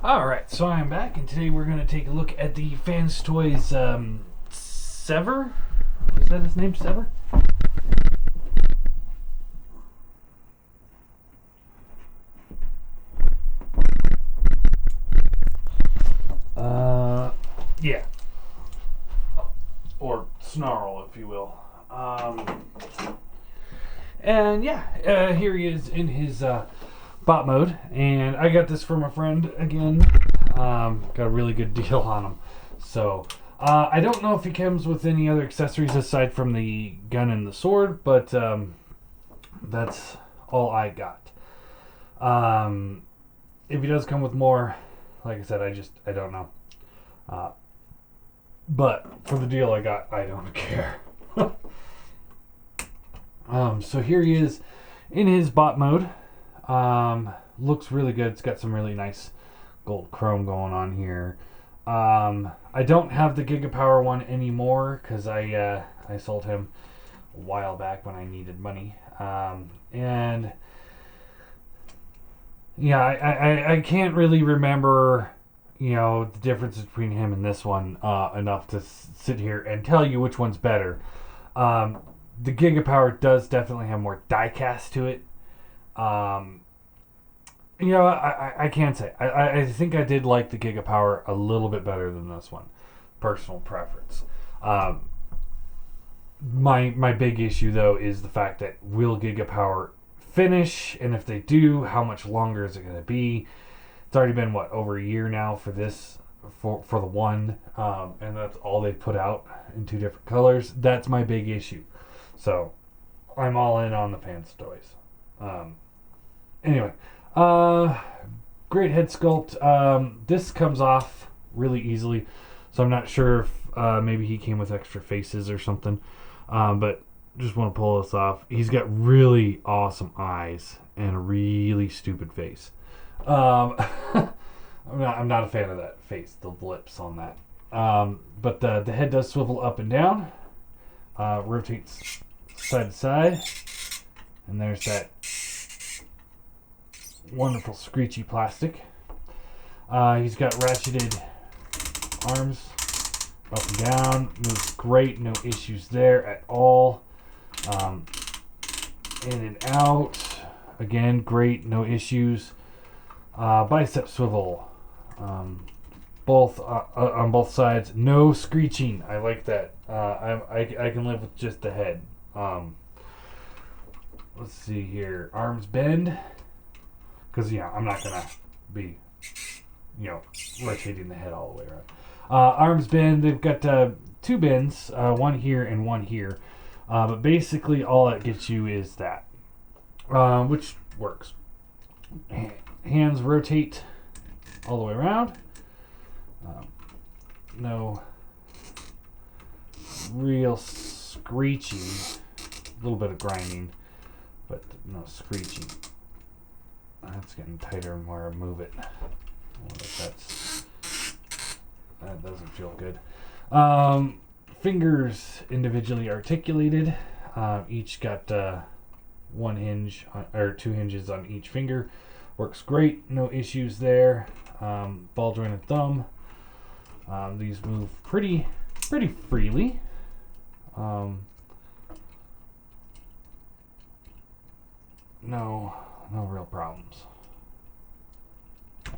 Alright, so I'm back, and today we're going to take a look at the Fanstoys Sever? Is that his name, Sever? Yeah. Or Snarl, if you will. And yeah, here he is in his bot mode, and I got this from a friend again. Got a really good deal on him. So, I don't know if he comes with any other accessories aside from the gun and the sword, but that's all I got. If he does come with more, like I said, I don't know. But for the deal I got, I don't care. So here he is in his bot mode. Looks really good. It's got some really nice gold chrome going on here. I don't have the Gigapower one anymore because I sold him a while back when I needed money. And yeah, I can't really remember, the difference between him and this one enough to sit here and tell you which one's better. The Gigapower does definitely have more die-cast to it. I can't say. I think I did like the Gigapower a little bit better than this one. Personal preference. My big issue, though, is the fact that will Gigapower finish? And if they do, how much longer is it going to be? It's already been, over a year now for this, for the one. And that's all they put out in two different colors. That's my big issue. So, I'm all in on the Fanstoys. Anyway. Great head sculpt. This comes off really easily, so I'm not sure if maybe he came with extra faces or something. But just want to pull this off. He's got really awesome eyes and a really stupid face. I'm not a fan of that face, the lips on that. But the head does swivel up and down, rotates side to side, and there's that wonderful screechy plastic. He's got ratcheted arms up and down, moves great, no issues there at all. In and out, again, great, no issues. Bicep swivel, both on both sides, no screeching. I like that. I can live with just the head. Let's see here, arms bend. Because, I'm not going to be, rotating the head all the way around. Arms bend. They've got two bends, one here and one here. But basically, all that gets you is that, which works. Hands rotate all the way around. No real screeching. A little bit of grinding, but no screeching. That's getting tighter the more I move it. That doesn't feel good. Fingers individually articulated. Each got one hinge or two hinges on each finger. Works great. No issues there. Ball jointed thumb. These move pretty freely. No real problems. Yeah,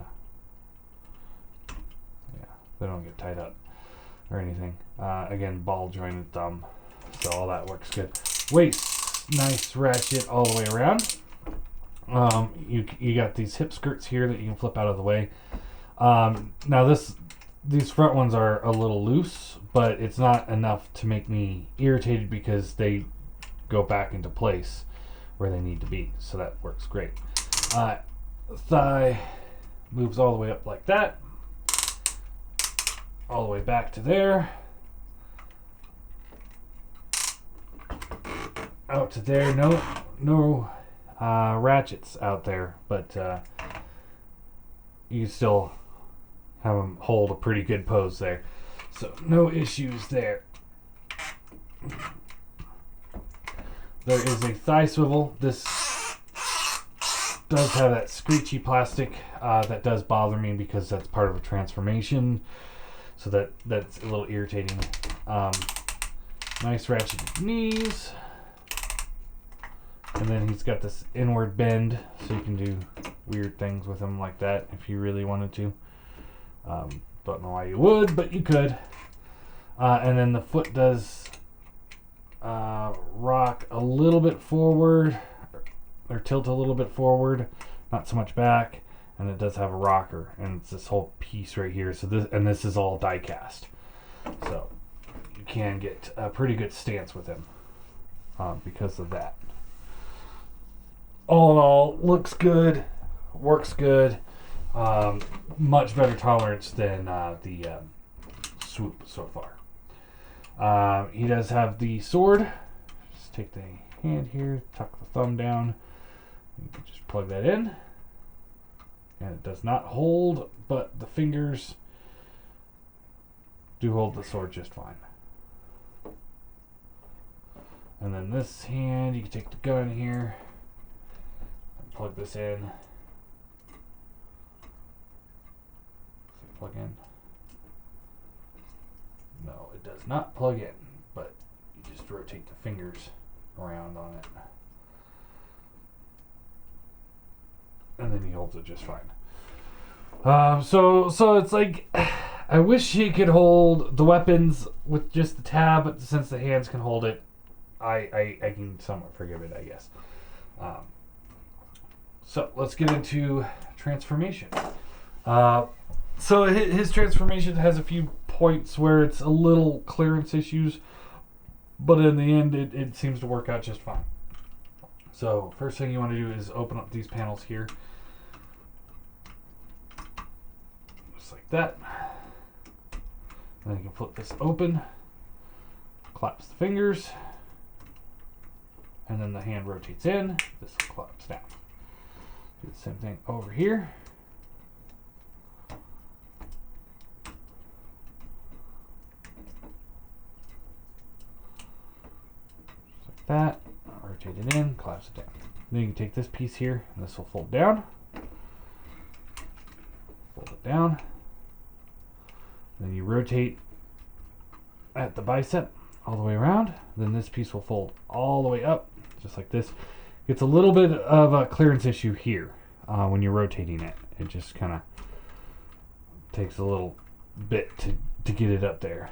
they don't get tied up or anything. Again, ball jointed thumb, so all that works good. Waist, nice ratchet all the way around. You got these hip skirts here that you can flip out of the way. Now these front ones are a little loose, but it's not enough to make me irritated because they go back into place where they need to be, so that works great. Thigh moves all the way up like that, all the way back to there, out to there. No ratchets out there, but you still have them hold a pretty good pose there, so no issues there. There is a thigh swivel. This does have that screechy plastic that does bother me because that's part of a transformation. So that's a little irritating. Nice ratcheted knees. And then he's got this inward bend, so you can do weird things with him like that if you really wanted to. Don't know why you would, but you could. And then the foot does rock a little bit forward, or tilt a little bit forward, not so much back. And it does have a rocker, and it's this whole piece right here. So this is all die cast, so you can get a pretty good stance with him because of that. All in all, looks good, works good. Much better tolerance than the swoop so far. He does have the sword. Just take the hand here, tuck the thumb down. You can just plug that in. And it does not hold, but the fingers do hold the sword just fine. And then this hand, you can take the gun here and plug this in. Plug in. No, it does not plug in, but you just rotate the fingers around on it. And then he holds it just fine. So it's like, I wish he could hold the weapons with just the tab, but since the hands can hold it, I can somewhat forgive it, I guess. So let's get into transformation. So his transformation has a few points where it's a little clearance issues, but in the end it seems to work out just fine. So first thing you want to do is open up these panels here. Just like that. Then you can flip this open, collapse the fingers, and then the hand rotates in. This will collapse down. Do the same thing over here. Just like that. Rotate it in, collapse it down. Then you can take this piece here, and this will fold down. Fold it down. Then you rotate at the bicep all the way around. Then this piece will fold all the way up, just like this. It's a little bit of a clearance issue here when you're rotating it. It just kind of takes a little bit to get it up there.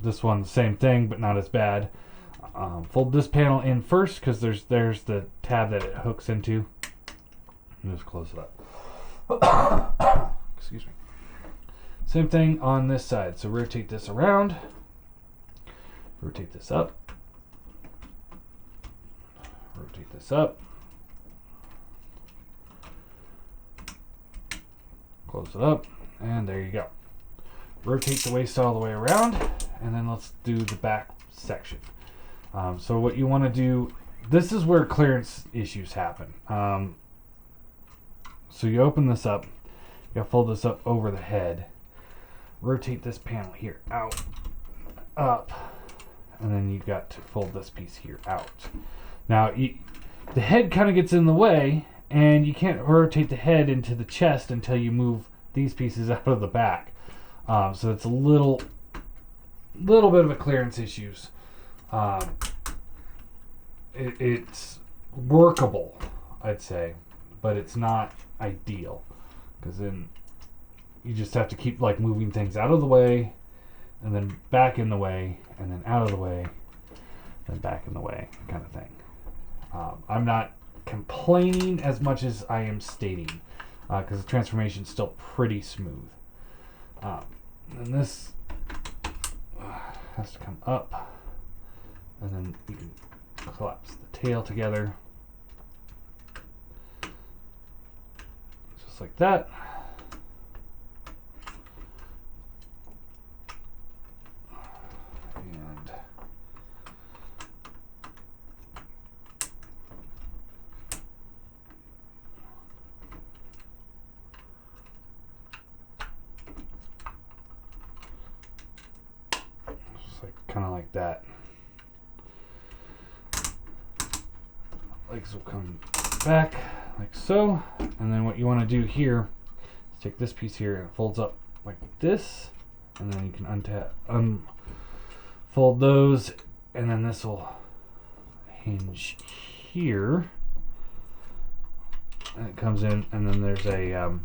This one, same thing, but not as bad. Fold this panel in first because there's the tab that it hooks into. And just close it up. Excuse me. Same thing on this side. So rotate this around. Rotate this up. Rotate this up. Close it up. And there you go. Rotate the waist all the way around. And then let's do the back section. So what you want to do, this is where clearance issues happen. So you open this up. You gotta fold this up over the head. Rotate this panel here out, up, and then you got to fold this piece here out. Now, the head kind of gets in the way, and you can't rotate the head into the chest until you move these pieces out of the back. So it's a little bit of a clearance issues. It's workable, I'd say, but it's not ideal, because then you just have to keep like moving things out of the way, and then back in the way, and then out of the way, then back in the way, kind of thing. I'm not complaining as much as I am stating, because the transformation is still pretty smooth. And this has to come up, and then you can collapse the tail together, just like that. And just like kind of like that. Legs will come back like so. And then what you want to do here is take this piece here and it folds up like this, and then you can unfold those, and then this will hinge here, and it comes in, and then there's a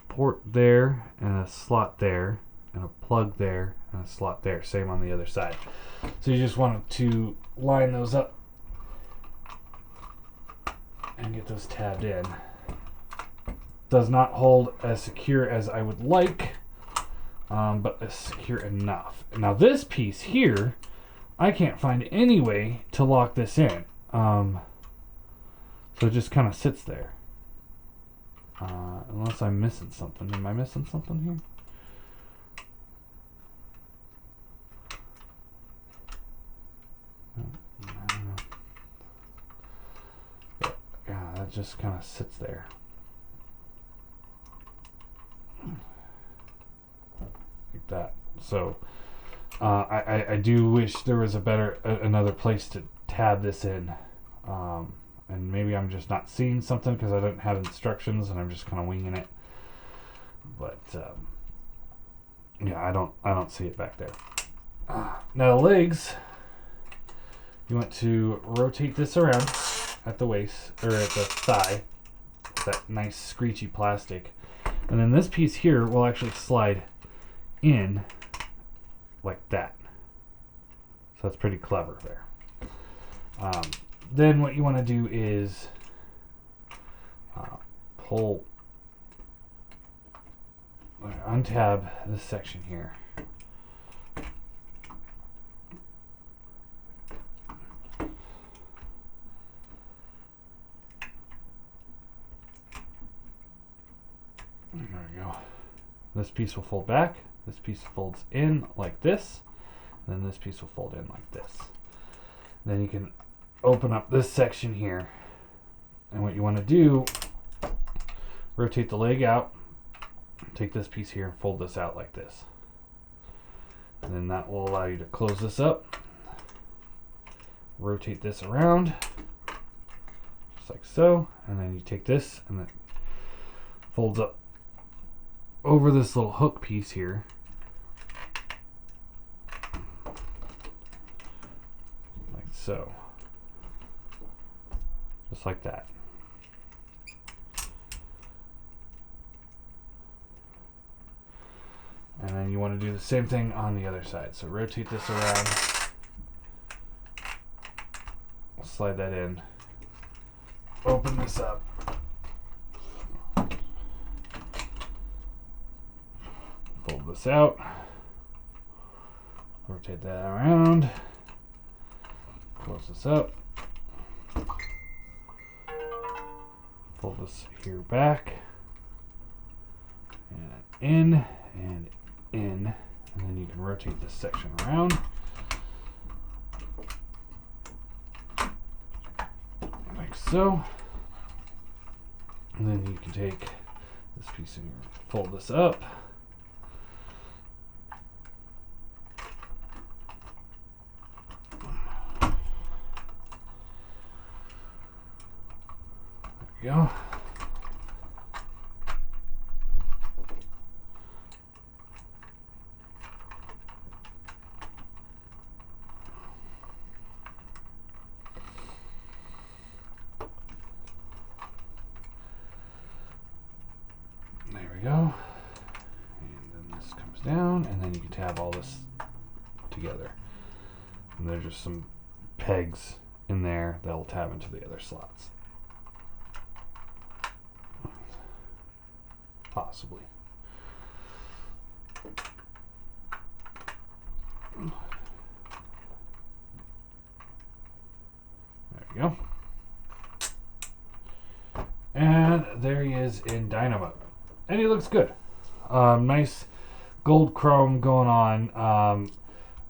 port there and a slot there and a plug there and a slot there, same on the other side. So you just want to line those up and get those tabbed in. Does not hold as secure as I would like, but is secure enough. Now this piece here, I can't find any way to lock this in. So it just kind of sits there. Unless I'm missing something. Am I missing something here? I don't know. But, yeah, that just kind of sits there. Like that. So I do wish there was another place to tab this in. And maybe I'm just not seeing something because I don't have instructions and I'm just kind of winging it. But yeah, I don't see it back there. Now the legs, you want to rotate this around at the waist or at the thigh, that nice screechy plastic, and then this piece here will actually slide in like that. So that's pretty clever there. Then what you want to do is untab this section here. There we go. This piece will fold back. This piece folds in like this. And then this piece will fold in like this. Then you can open up this section here, and what you want to do, rotate the leg out, take this piece here and fold this out like this, and then that will allow you to close this up, rotate this around just like so, and then you take this and it folds up over this little hook piece here, like so. Just like that. And then you want to do the same thing on the other side. So rotate this around. Slide that in. Open this up. Fold this out. Rotate that around. Close this up. Fold this here back, and in, and in, and then you can rotate this section around, like so, and then you can take this piece and fold this up, go. There we go. And then this comes down, and then you can tab all this together. And there's just some pegs in there that'll tab into the other slots. Possibly. There we go. And there he is in dinobot. And he looks good. Nice gold chrome going on.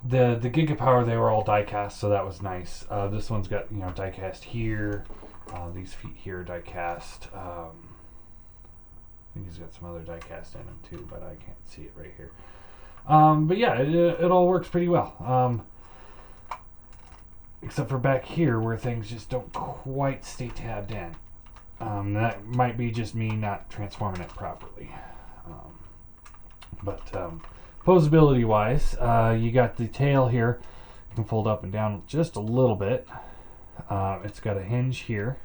The Gigapower, they were all die cast, so that was nice. This one's got, die cast here. These feet here are die cast. I think he's got some other die cast in him too, but I can't see it right here. But yeah, it all works pretty well. Except for back here where things just don't quite stay tabbed in. That might be just me not transforming it properly. But posability wise, you got the tail here. You can fold up and down just a little bit. It's got a hinge here,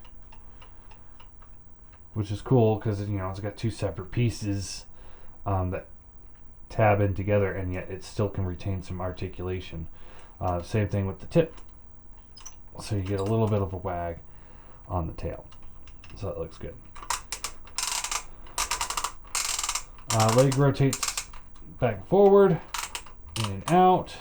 which is cool because it's got two separate pieces that tab in together, and yet it still can retain some articulation. Same thing with the tip. So you get a little bit of a wag on the tail. So that looks good. Leg rotates back and forward, in and out.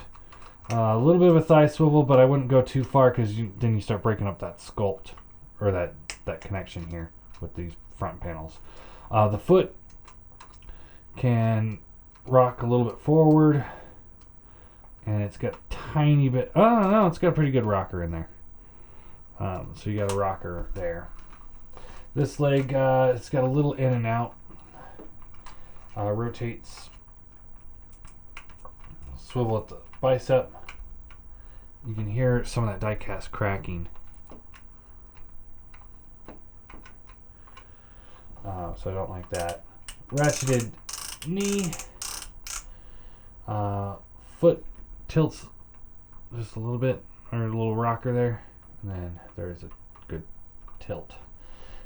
A little bit of a thigh swivel, but I wouldn't go too far because then you start breaking up that sculpt or that connection here with these front panels. The foot can rock a little bit forward, and it's got a tiny bit. Oh no, it's got a pretty good rocker in there. So you got a rocker there. This leg, it's got a little in and out. Rotates. Swivel at the bicep. You can hear some of that die cast cracking. So I don't like that. Ratcheted knee. Foot tilts just a little bit, or a little rocker there. And then there's a good tilt.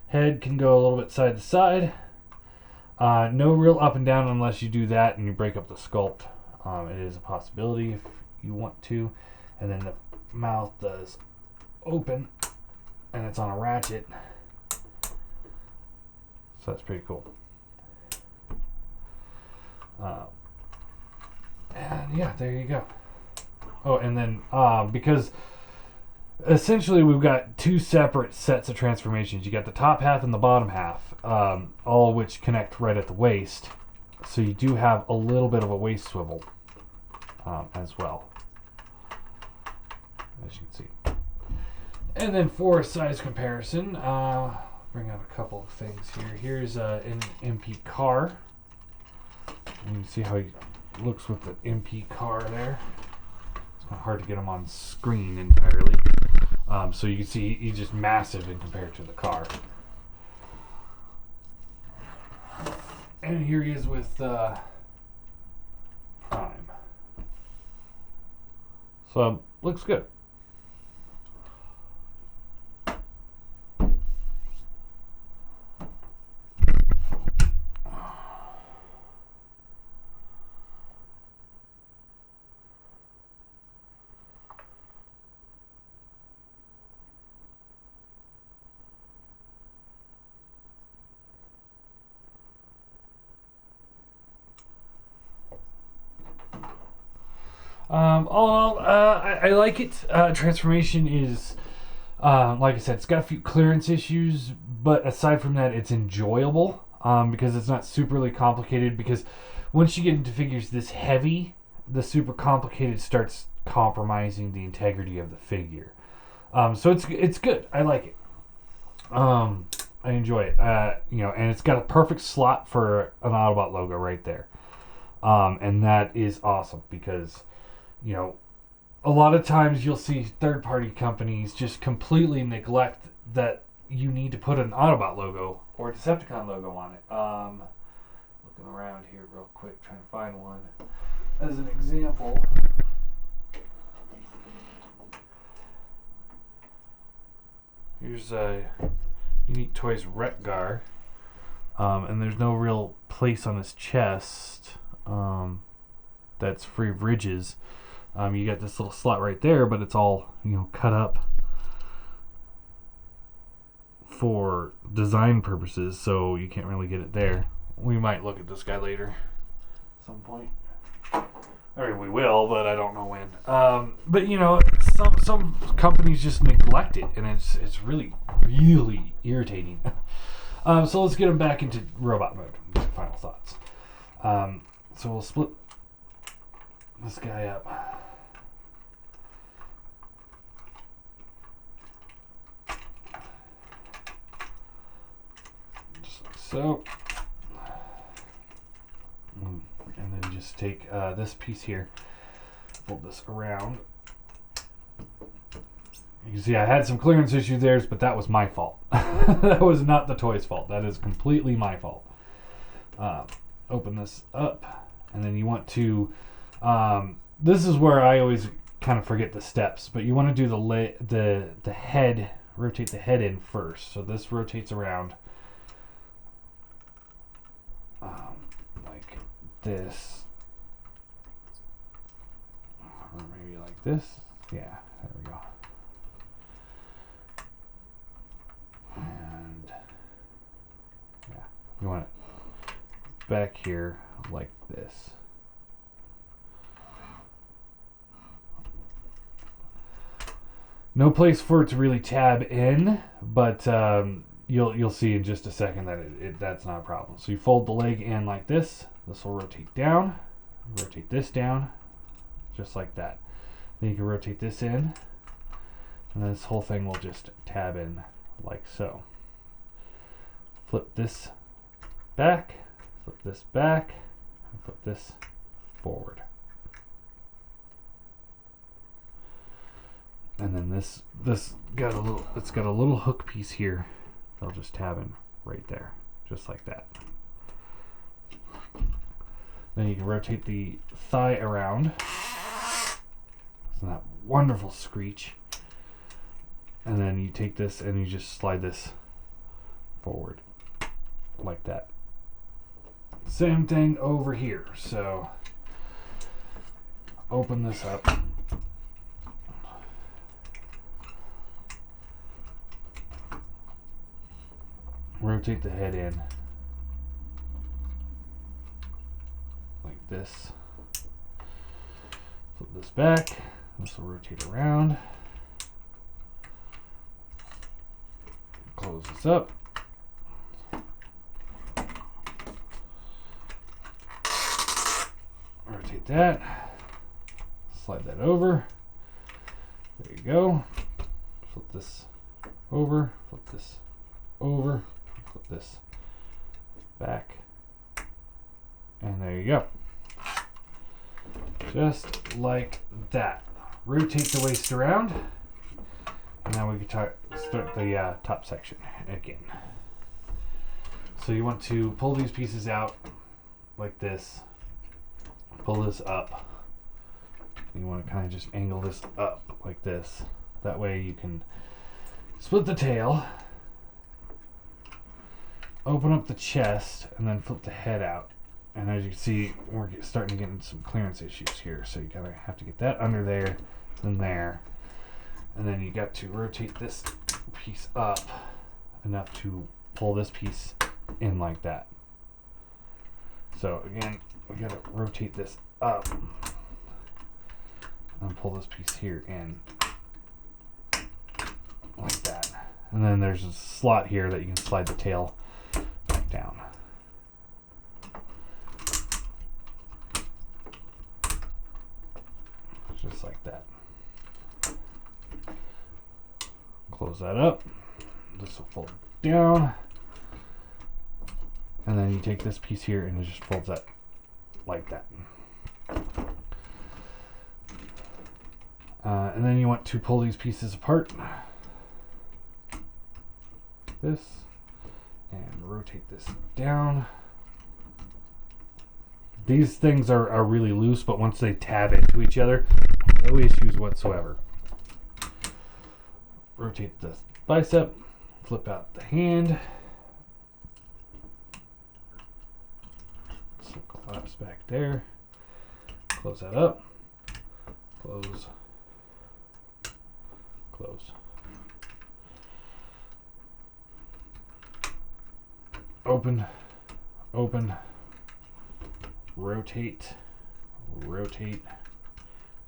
Head can go a little bit side to side. No real up and down unless you do that and you break up the sculpt. It is a possibility if you want to. And then the mouth does open, and it's on a ratchet. So that's pretty cool. And yeah, there you go. Oh, and then because essentially we've got two separate sets of transformations. You got the top half and the bottom half, all of which connect right at the waist. So you do have a little bit of a waist swivel as well, as you can see. And then for a size comparison, bring out a couple of things here. Here's an MP car. You can see how he looks with the MP car there. It's kind of hard to get him on screen entirely. So you can see he's just massive in compared to the car. And here he is with Prime. So looks good. All in all, I like it. Transformation is, like I said, it's got a few clearance issues, but aside from that, it's enjoyable because it's not superly complicated. Because once you get into figures this heavy, the super complicated starts compromising the integrity of the figure. So it's good. I like it. I enjoy it. And it's got a perfect slot for an Autobot logo right there. And that is awesome because, a lot of times you'll see third-party companies just completely neglect that you need to put an Autobot logo or a Decepticon logo on it. Looking around here real quick, trying to find one. As an example, here's a Unique Toys Retgar, and there's no real place on his chest that's free of ridges. You got this little slot right there, but it's all cut up for design purposes, so you can't really get it there. We might look at this guy later at some point. I mean, we will, but I don't know when. But some companies just neglect it, and it's really, really irritating. So let's get them back into robot mode. Final thoughts. So we'll split this guy up. Just like so. And then just take this piece here, fold this around. You can see I had some clearance issues there, but that was my fault. That was not the toy's fault. That is completely my fault. Open this up, and then you want to, this is where I always kind of forget the steps, but you want to do the head, rotate the head in first. So this rotates around like this, or maybe like this. Yeah, there we go. And yeah, you want it back here like this. No place for it to really tab in, but you'll see in just a second that that's not a problem. So you fold the leg in like this. This will rotate down. Rotate this down, just like that. Then you can rotate this in, and then this whole thing will just tab in like so. Flip this back, flip this back, and flip this forward. And then this got a little, it's got a little hook piece here. They'll just tab in right there, just like that. Then you can rotate the thigh around. Isn't that wonderful screech? And then you take this and you just slide this forward like that. Same thing over here. So open this up. Rotate the head in like this. Flip this back. This will rotate around. Close this up. Rotate that. Slide that over. There you go. Flip this over. Flip this over. Flip this back. And there you go. Just like that. Rotate the waist around. And now we can start the top section again. So you want to pull these pieces out like this. Pull this up. You want to kind of just angle this up like this. That way you can split the tail, open up the chest, and then flip the head out. And as you can see, we're starting to get into some clearance issues here. So you kind of have to get that under there, then there. And then you got to rotate this piece up enough to pull this piece in like that. So again, we got to rotate this up and pull this piece here in like that. And then there's a slot here that you can slide the tail back down. Just like that. Close that up. This will fold down. And then you take this piece here and it just folds that like that. And then you want to pull these pieces apart. This. And rotate this down. These things are really loose, but once they tab into each other, no issues whatsoever. Rotate the bicep, flip out the hand. So collapse back there. Close that up. Close. Close. Open. Open. Rotate. Rotate.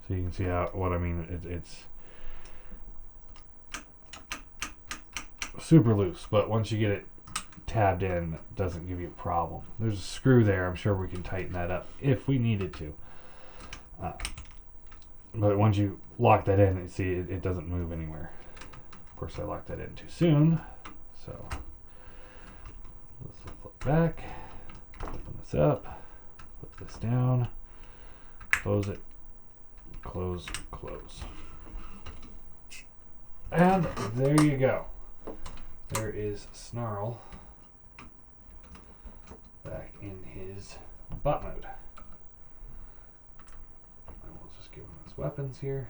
So you can see what I mean. It's super loose, but once you get it tabbed in, it doesn't give you a problem. There's a screw there. I'm sure we can tighten that up if we needed to. But once you lock that in, you see it doesn't move anywhere. Of course, I locked that in too soon. So let's flip back, open this up, flip this down, close it, close, close. And there you go. there is Snarl back in his bot mode. And we'll just give him his weapons here.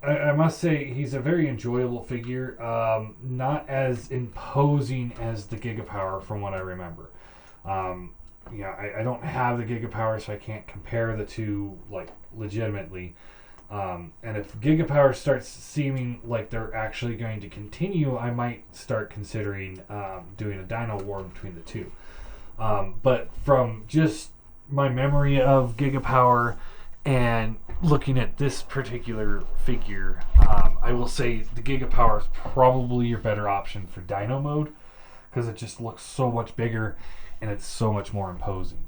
I must say he's a very enjoyable figure, not as imposing as the Gigapower from what I remember. I don't have the Gigapower, so I can't compare the two like legitimately. And if Gigapower starts seeming like they're actually going to continue, I might start considering doing a Dino War between the two. But from just my memory of Gigapower and looking at this particular figure, I will say the Gigapower is probably your better option for Dino mode because it just looks so much bigger and it's so much more imposing.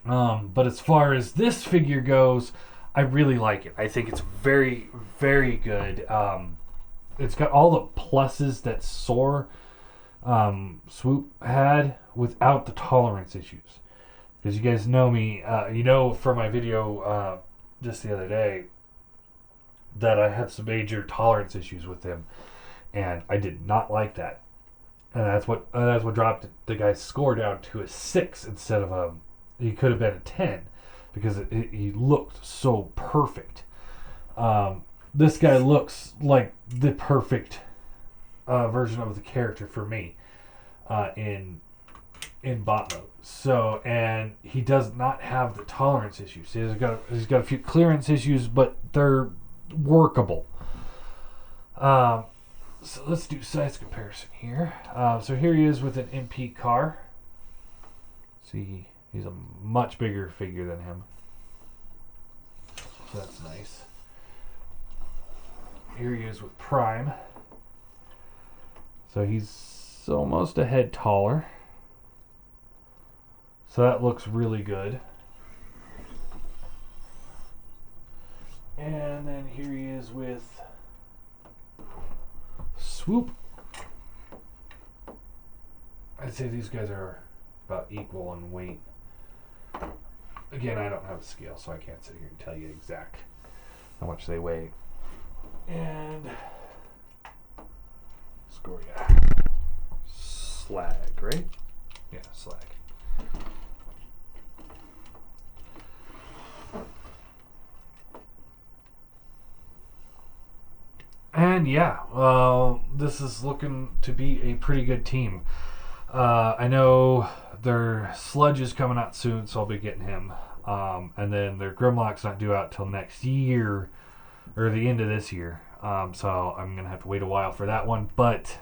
But as far as this figure goes, I really like it. I think it's very, very good. It's got all the pluses that Swoop had without the tolerance issues. Because you guys know me, from my video just the other day that I had some major tolerance issues with him, and I did not like that. And that's what dropped the guy's score down to a 6 instead of he could have been a 10 because he looked so perfect. This guy looks like the perfect version of the character for me in bot mode. So, and he does not have the tolerance issues. He's got a few clearance issues, but they're workable. So let's do size comparison here. So here he is with an MP car. See, he's a much bigger figure than him. So that's nice. Here he is with Prime. So he's almost a head taller. So that looks really good. And then here he is with Swoop. I'd say these guys are about equal in weight. Again, I don't have a scale, so I can't sit here and tell you exact how much they weigh. And Scoria. Slag, right? Yeah, Slag. And yeah, this is looking to be a pretty good team. I know their Sludge is coming out soon, so I'll be getting him. And then their Grimlock's not due out till next year, or the end of this year. So I'm going to have to wait a while for that one. But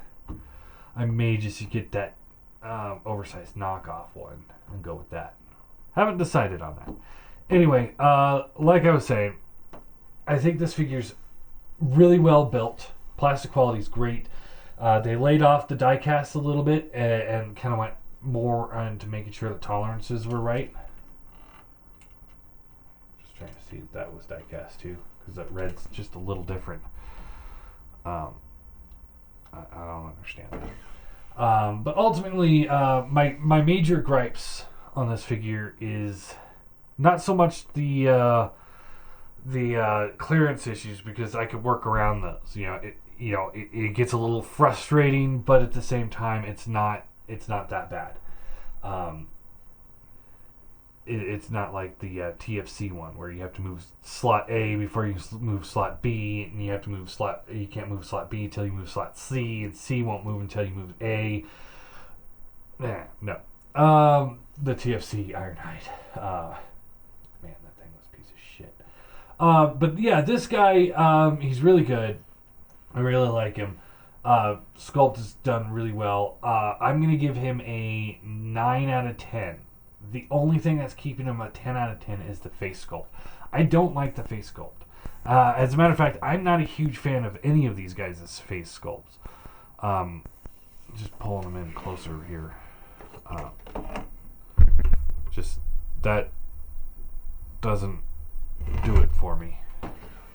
I may just get that oversized knockoff one and go with that. Haven't decided on that. Anyway, like I was saying, I think this figure's really well built. Plastic quality is great. They laid off the die cast a little bit and kind of went more into making sure the tolerances were right. Just trying to see if that was die cast too, because that red's just a little different. I don't understand that. But ultimately, my major gripes on this figure is not so much the clearance issues, because I could work around those. It gets a little frustrating, but at the same time, it's not that bad. It's not like the TFC one where you have to move slot A before you move slot B, and you can't move slot B until you move slot C, and C won't move until you move A. No. The TFC Ironhide. Man, that thing was a piece of shit. But yeah, this guy, he's really good. I really like him. Sculpt is done really well. I'm going to give him a 9 out of 10. The only thing that's keeping him a 10 out of 10 is the face sculpt. I don't like the face sculpt. As a matter of fact, I'm not a huge fan of any of these guys' face sculpts. Just pulling them in closer here. Just that doesn't do it for me.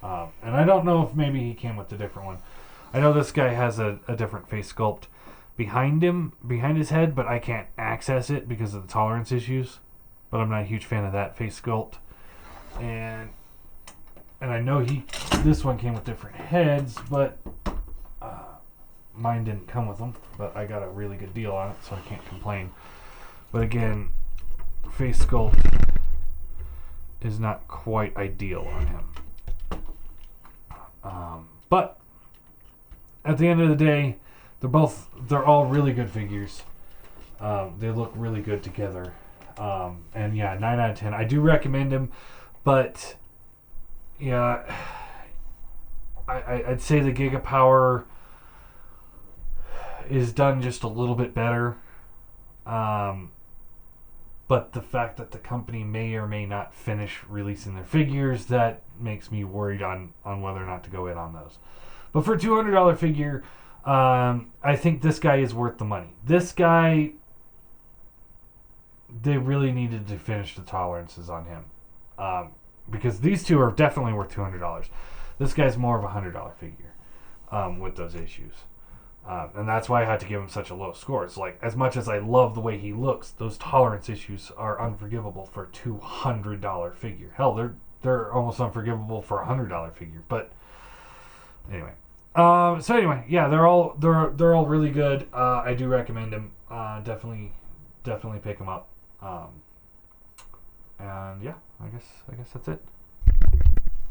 And I don't know if maybe he came with a different one. I know this guy has a different face sculpt behind his head, but I can't access it because of the tolerance issues. But I'm not a huge fan of that face sculpt. And and I know this one came with different heads, but mine didn't come with them. But I got a really good deal on it, so I can't complain. But again, face sculpt is not quite ideal on him. But at the end of the day, they're all really good figures. They look really good together. And yeah, 9 out of 10. I do recommend him, but yeah, I'd say the Gigapower is done just a little bit better. But the fact that the company may or may not finish releasing their figures, that makes me worried on whether or not to go in on those. But for a $200 figure, I think this guy is worth the money. This guy, they really needed to finish the tolerances on him. Because these two are definitely worth $200. This guy's more of a $100 figure with those issues. And that's why I had to give him such a low score. It's like, as much as I love the way he looks, those tolerance issues are unforgivable for a $200 figure. Hell, they're almost unforgivable for a $100 figure. But anyway, yeah, they're all really good. I do recommend them. Definitely pick them up. And yeah, I guess that's it.